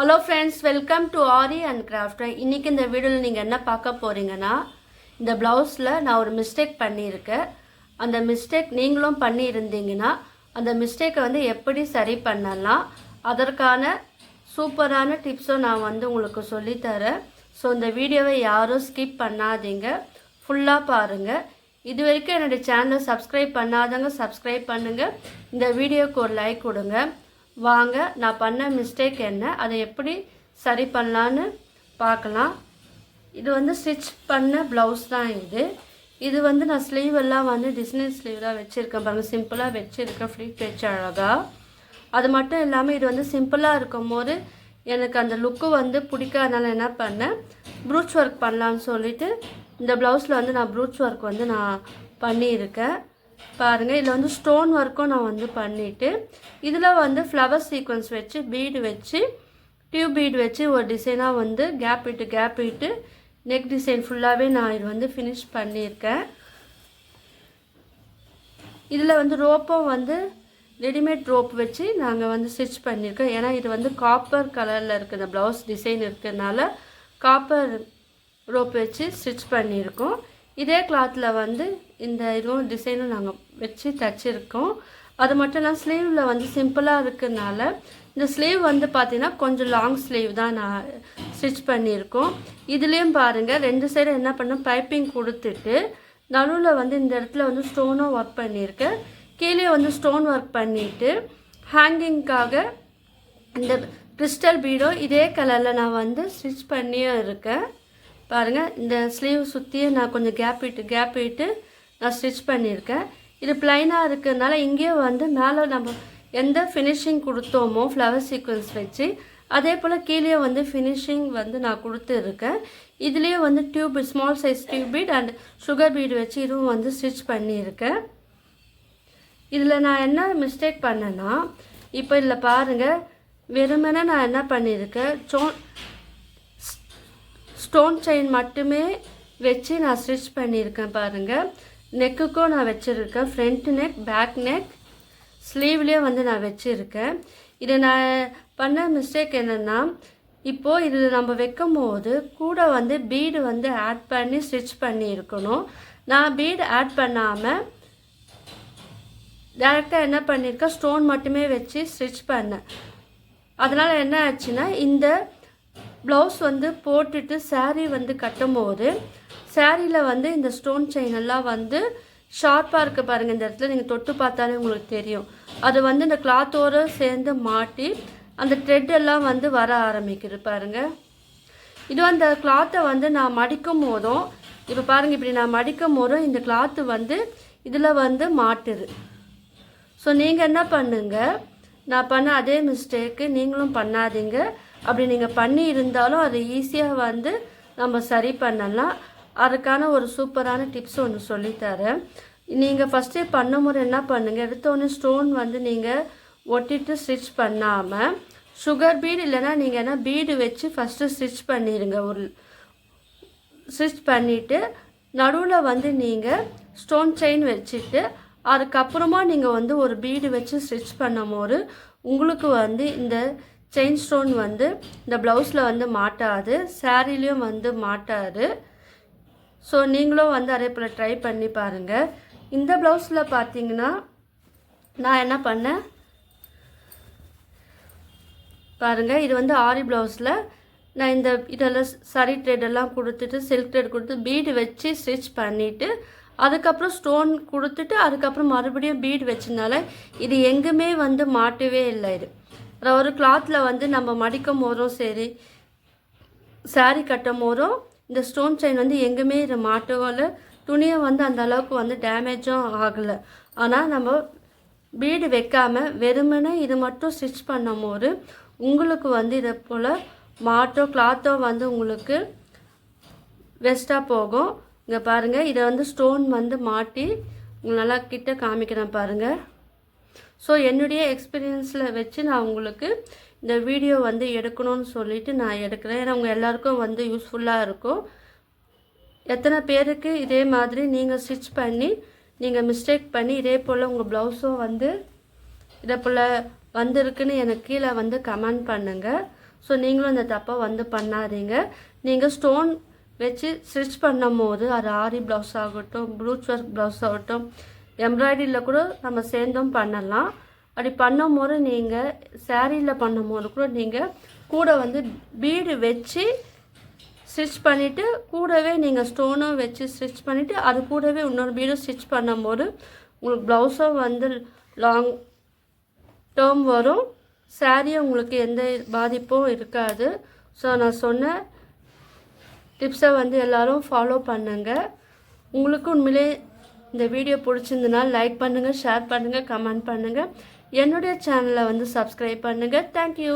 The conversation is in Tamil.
Hello friends, welcome to aari and craft. இன்றைக்கி இந்த வீடியோவில் நீங்கள் என்ன பார்க்க போகிறீங்கன்னா, இந்த ப்ளவுஸில் நான் ஒரு மிஸ்டேக் பண்ணியிருக்கேன். அந்த மிஸ்டேக் நீங்களும் பண்ணியிருந்தீங்கன்னா அந்த மிஸ்டேக்கை வந்து எப்படி சரி பண்ணலாம், அதற்கான சூப்பரான டிப்ஸும் நான் வந்து உங்களுக்கு சொல்லித்தரேன். ஸோ இந்த வீடியோவை யாரும் ஸ்கிப் பண்ணாதீங்க, ஃபுல்லாக பாருங்கள். இது வரைக்கும் என்னுடைய சேனலை சப்ஸ்கிரைப் பண்ணாதவங்க சப்ஸ்கிரைப் பண்ணுங்கள். இந்த வீடியோவுக்கு ஒரு லைக் கொடுங்க. வாங்க, நான் பண்ண மிஸ்டேக் என்ன, அதை எப்படி சரி பண்ணலான்னு பார்க்கலாம். இது வந்து ஸ்டிச் பண்ண ப்ளவுஸ் தான். இது வந்து நான் ஸ்லீவ் எல்லாம் வந்து டிசைனர் ஸ்லீவ்லாம் வச்சுருக்கேன் பாருங்கள். சிம்பிளாக வச்சுருக்கேன், ஃப்ளீட் வச்சு அழகாக. அது மட்டும் இல்லாமல் இது வந்து சிம்பிளாக இருக்கும் போது எனக்கு அந்த லுக்கு வந்து பிடிக்காதனால என்ன பண்ணேன், ப்ரூச் ஒர்க் பண்ணலான்னு சொல்லிவிட்டு இந்த ப்ளவுஸில் வந்து நான் ப்ரூச் ஒர்க் வந்து நான் பண்ணியிருக்கேன் பாருங்கள். இதில் வந்து ஸ்டோன் ஒர்க்கும் நான் வந்து பண்ணிவிட்டு இதில் வந்து ஃப்ளவர் சீக்வன்ஸ் வச்சு பீடு வச்சு டியூப் பீடு வச்சு ஒரு டிசைனாக வந்து கேப் விட்டு நெக் டிசைன் ஃபுல்லாகவே நான் இது வந்து ஃபினிஷ் பண்ணியிருக்கேன். இதில் வந்து ரோப்பும் வந்து ரெடிமேட் ரோப் வச்சு நாங்கள் வந்து ஸ்டிச் பண்ணியிருக்கோம். ஏன்னா இது வந்து காப்பர் கலரில் இருக்குது, இந்த ப்ளவுஸ் டிசைன் இருக்கிறதுனால காப்பர் ரோப் வச்சு ஸ்டிச் பண்ணியிருக்கோம். இதே கிளாத்தில் வந்து இந்த இதுவும் டிசைனும் நாங்கள் வச்சு தச்சுருக்கோம். அது மட்டும் இல்லாமல் ஸ்லீவில் வந்து சிம்பிளாக இருக்கிறதுனால இந்த ஸ்லீவ் வந்து பார்த்திங்கன்னா கொஞ்சம் லாங் ஸ்லீவ் தான் நான் ஸ்டிச் பண்ணியிருக்கோம். இதுலேயும் பாருங்கள், ரெண்டு சைடும் என்ன பண்ணோம், பைப்பிங் கொடுத்துட்டு நடுவில் வந்து இந்த இடத்துல வந்து ஸ்டோனும் ஒர்க் பண்ணியிருக்கேன். கீழே வந்து ஸ்டோன் ஒர்க் பண்ணிவிட்டு ஹேங்கிங்காக இந்த கிறிஸ்டல் பீடும் இதே கலரில் நான் வந்து ஸ்டிச் பண்ணியும் இருக்கேன் பாருங்கள். இந்த ஸ்லீவ் சுற்றியே நான் கொஞ்சம் கேப் விட்டு நான் ஸ்டிச் பண்ணியிருக்கேன். இது ப்ளைனாக இருக்கிறதுனால இங்கேயே வந்து மேலே நம்ம எந்த ஃபினிஷிங் கொடுத்தோமோ ஃப்ளவர் சீக்வன்ஸ் வச்சு அதே போல் கீழே வந்து ஃபினிஷிங் வந்து நான் கொடுத்துருக்கேன். இதுலேயே வந்து tube small size tube beet and sugar beet வச்சு இதுவும் வந்து ஸ்டிச் பண்ணியிருக்கேன். இதில் நான் என்ன மிஸ்டேக் பண்ணேன்னா, இப்போ இதில் பாருங்கள், வெறுமனே நான் என்ன பண்ணியிருக்கேன், ஸ்டோன் செயின் மட்டுமே வச்சு நான் ஸ்டிச் பண்ணியிருக்கேன் பாருங்கள். நெக்குக்கும் நான் வச்சுருக்கேன், ஃப்ரண்ட் நெக், பேக் நெக், ஸ்லீவ்லேயே வந்து நான் வச்சுருக்கேன். இதை நான் பண்ண மிஸ்டேக் என்னென்னா, இப்போது இது நம்ம வைக்கும் போது கூட வந்து பீடு வந்து ஆட் பண்ணி ஸ்டிச் பண்ணியிருக்கணும். நான் பீடு ஆட் பண்ணாமல் டேரெக்டாக என்ன பண்ணியிருக்கேன், ஸ்டோன் மட்டுமே வச்சு ஸ்டிச் பண்ணேன். அதனால் என்ன ஆச்சுன்னா, இந்த ப்ளவுஸ் வந்து போட்டுட்டு சாரீ வந்து கட்டும்போது சாரியில் வந்து இந்த ஸ்டோன் செயின் எல்லாம் வந்து ஷார்ப்பாக இருக்க பாருங்கள். இந்த இடத்துல நீங்கள் தொட்டு பார்த்தாலே உங்களுக்கு தெரியும். அது வந்து இந்த கிளாத்தோடு சேர்ந்து மாட்டி அந்த த்ரெட் எல்லாம் வந்து வர ஆரம்பிக்குது பாருங்கள். இது அந்த கிளாத்தை வந்து நான் மடிக்கும் போதும் இப்போ பாருங்கள், இப்படி நான் மடிக்கும் போதும் இந்த கிளாத்து வந்து இதில் வந்து மாட்டுது. ஸோ நீங்கள் என்ன பண்ணுங்கள், நான் பண்ண அதே மிஸ்டேக்கு நீங்களும் பண்ணாதீங்க. அப்படி நீங்கள் பண்ணி இருந்தாலும் அதை ஈஸியாக வந்து நம்ம சரி பண்ணலாம். அதுக்கான ஒரு சூப்பரான டிப்ஸ் ஒன்று சொல்லித்தரேன். நீங்கள் ஃபஸ்ட்டே பண்ண முறை என்ன பண்ணுங்கள், எடுத்தோடனே ஸ்டோன் வந்து நீங்கள் ஒட்டிட்டு ஸ்டிச் பண்ணாமல் சுகர் பீடு இல்லைனா நீங்கள் என்ன பீடு வச்சு ஃபஸ்ட்டு ஸ்டிச் பண்ணிடுங்க. ஒரு ஸ்டிச் பண்ணிவிட்டு நடுவில் வந்து நீங்கள் ஸ்டோன் செயின் வச்சுட்டு அதுக்கப்புறமா நீங்கள் வந்து ஒரு பீடு வச்சு ஸ்டிச் பண்ணும் போது உங்களுக்கு வந்து இந்த செயின் ஸ்டோன் வந்து இந்த ப்ளவுஸில் வந்து மாட்டாது, சாரீலையும் வந்து மாட்டாது. ஸோ நீங்களும் வந்து அதே போல் ட்ரை பண்ணி பாருங்கள். இந்த ப்ளவுஸில் பார்த்தீங்கன்னா நான் என்ன பண்ணேன் பாருங்கள், இது வந்து ஆரி ப்ளவுஸில் நான் இந்த இதெல்லாம் சரி த்ரெட்டெல்லாம் கொடுத்துட்டு சில்க் த்ரெட் கொடுத்து பீடு வச்சு ஸ்டிச் பண்ணிவிட்டு அதுக்கப்புறம் ஸ்டோன் கொடுத்துட்டு அதுக்கப்புறம் மறுபடியும் பீடு வச்சதுனால இது எங்குமே வந்து மாட்டவே இல்லை. இது ஒரு கிளாத்தில் வந்து நம்ம மடிக்கும் போதும் சரி சாரீ கட்டும் போதும் இந்த ஸ்டோன் செயின் வந்து எங்குமே இதை மாட்டவும் இல்லை, துணியை வந்து அந்த அளவுக்கு வந்து டேமேஜும் ஆகலை. ஆனால் நம்ம பீடு வைக்காமல் வெறுமனே இது மட்டும் ஸ்டிச் பண்ணும் போது உங்களுக்கு வந்து இதை போல் மாட்டோ கிளாத்தோ வந்து உங்களுக்கு வேஸ்ட்டாக போகும். இங்கே பாருங்கள், இதை வந்து ஸ்டோன் வந்து மாட்டி நல்லா கிட்ட காமிக்கிறேன் பாருங்கள். ஸோ என்னுடைய எக்ஸ்பீரியன்ஸில் வச்சு நான் உங்களுக்கு இந்த வீடியோ வந்து எடுக்கணும்னு சொல்லிவிட்டு நான் எடுக்கிறேன். ஏன்னா உங்கள் எல்லாருக்கும் வந்து யூஸ்ஃபுல்லாக இருக்கும். எத்தனை பேருக்கு இதே மாதிரி நீங்கள் ஸ்டிச் பண்ணி நீங்கள் மிஸ்டேக் பண்ணி இதே போல் உங்கள் ப்ளவுஸும் வந்து இதே போல் வந்திருக்குன்னு எனக்கு கீழே வந்து கமெண்ட் பண்ணுங்கள். ஸோ நீங்களும் இந்த தப்பை வந்து பண்ணாதீங்க. நீங்கள் ஸ்டோன் வச்சு ஸ்டிச் பண்ணும் போது அது ஆரி ப்ளவுஸ் ஆகட்டும், ப்ரூச் ஒர்க் ப்ளவுஸ் ஆகட்டும், எம்ப்ராய்டரியில் கூட நம்ம சேர்ந்தும் பண்ணலாம். அப்படி பண்ணும்போது நீங்கள் சாரியில் பண்ணும்போது கூட நீங்கள் கூட வந்து பீடு வச்சு ஸ்டிச் பண்ணிவிட்டு கூடவே நீங்கள் ஸ்டோனும் வச்சு ஸ்டிச் பண்ணிவிட்டு அது கூடவே இன்னொரு பீடும் ஸ்டிச் பண்ணும்போது உங்களுக்கு ப்ளவுஸும் வந்து லாங் டேர்ம் வரும், சாரியும் உங்களுக்கு எந்த பாதிப்பும் இருக்காது. ஸோ நான் சொன்ன டிப்ஸை வந்து எல்லோரும் ஃபாலோ பண்ணுங்கள். உங்களுக்கு உண்மையிலே இந்த வீடியோ பிடிச்சிருந்தனால லைக் பண்ணுங்கள், ஷேர் பண்ணுங்கள், கமெண்ட் பண்ணுங்கள். என்னுடைய சேனலை வந்து சப்ஸ்கிரைப் பண்ணுங்கள். தேங்க்யூ.